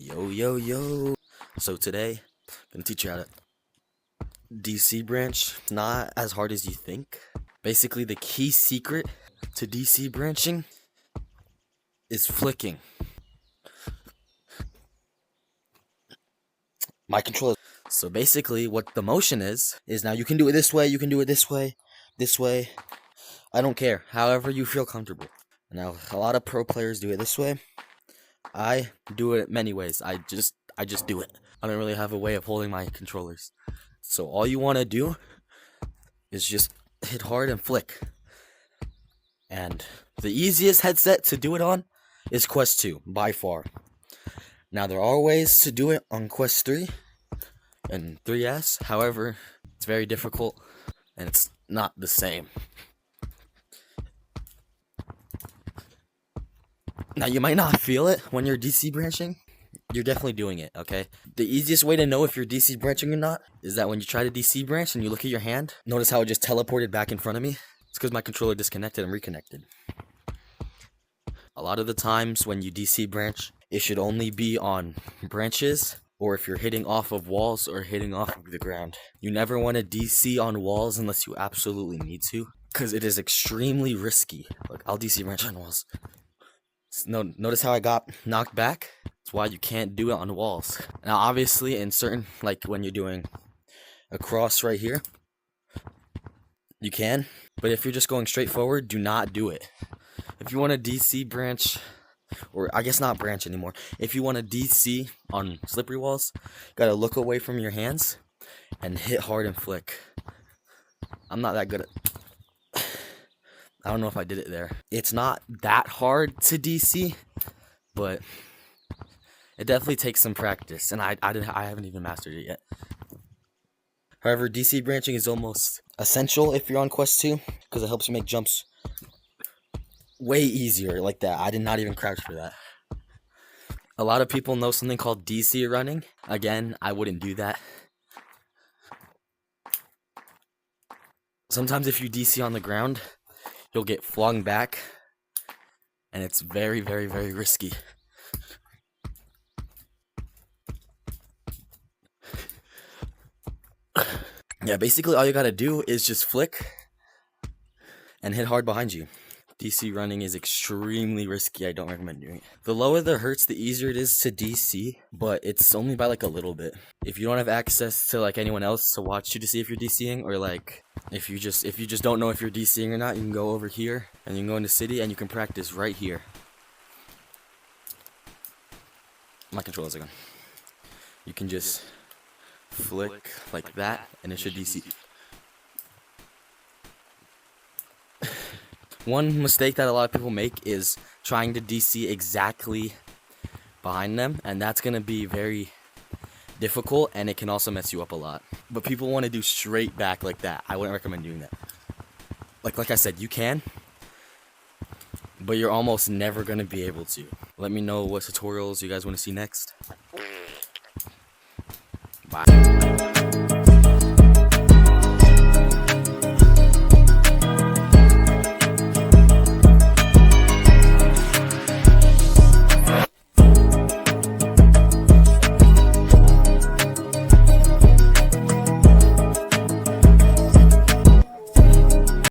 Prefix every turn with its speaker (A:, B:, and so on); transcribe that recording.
A: Yo. So today, I'm gonna teach you how to DC branch. Not as hard as you think. Basically, the key secret to DC branching is flicking. My controller. So basically, what the motion is now you can do it this way, you can do it this way. I don't care. However you feel comfortable. Now, a lot of pro players do it this way. I do it many ways. I just do it. I don't really have a way of holding my controllers. So all you want to do is just hit hard and flick. And the easiest headset to do it on is Quest 2, by far. Now, there are ways to do it on Quest 3 and 3S. However, it's very difficult and it's not the same. Now, you might not feel it when you're DC branching. You're definitely doing it, okay? The easiest way to know if you're DC branching or not is that when you try to DC branch and you look at your hand, notice how it just teleported back in front of me? It's because my controller disconnected and reconnected. A lot of the times when you DC branch, it should only be on branches or if you're hitting off of walls or hitting off of the ground. You never want to DC on walls unless you absolutely need to, because it is extremely risky. Like, I'll DC branch on walls. No, notice how I got knocked back? That's why you can't do it on walls. Now, obviously, in certain, like when you're doing a cross right here, you can. But if you're just going straight forward, do not do it. If you want to DC branch, or I guess not branch anymore, if you want to DC on slippery walls, you gotta look away from your hands and hit hard and flick. I'm not that good at... I don't know if I did it there. It's not that hard to DC, but it definitely takes some practice, and I haven't even mastered it yet. However, DC branching is almost essential if you're on Quest 2, because it helps you make jumps way easier like that. I did not even crouch for that. A lot of people know something called DC running. Again, I wouldn't do that. Sometimes if you DC on the ground, you'll get flung back, and it's very, very, very risky. Yeah, basically all you gotta do is just flick and hit hard behind you. DC running is extremely risky. I don't recommend doing it. The lower the hertz, the easier it is to DC, but it's only by like a little bit. If you don't have access to like anyone else to watch you to see if you're DCing, or like if you just don't know if you're DCing or not, you can go over here and you can go into city and you can practice right here. My controllers are gone. You can just flick like that and it should DC. One mistake that a lot of people make is trying to DC exactly behind them, and that's going to be very difficult, and it can also mess you up a lot. But people want to do straight back like that. I wouldn't recommend doing that. Like I said, you can, but you're almost never going to be able to. Let me know what tutorials you guys want to see next. Bye.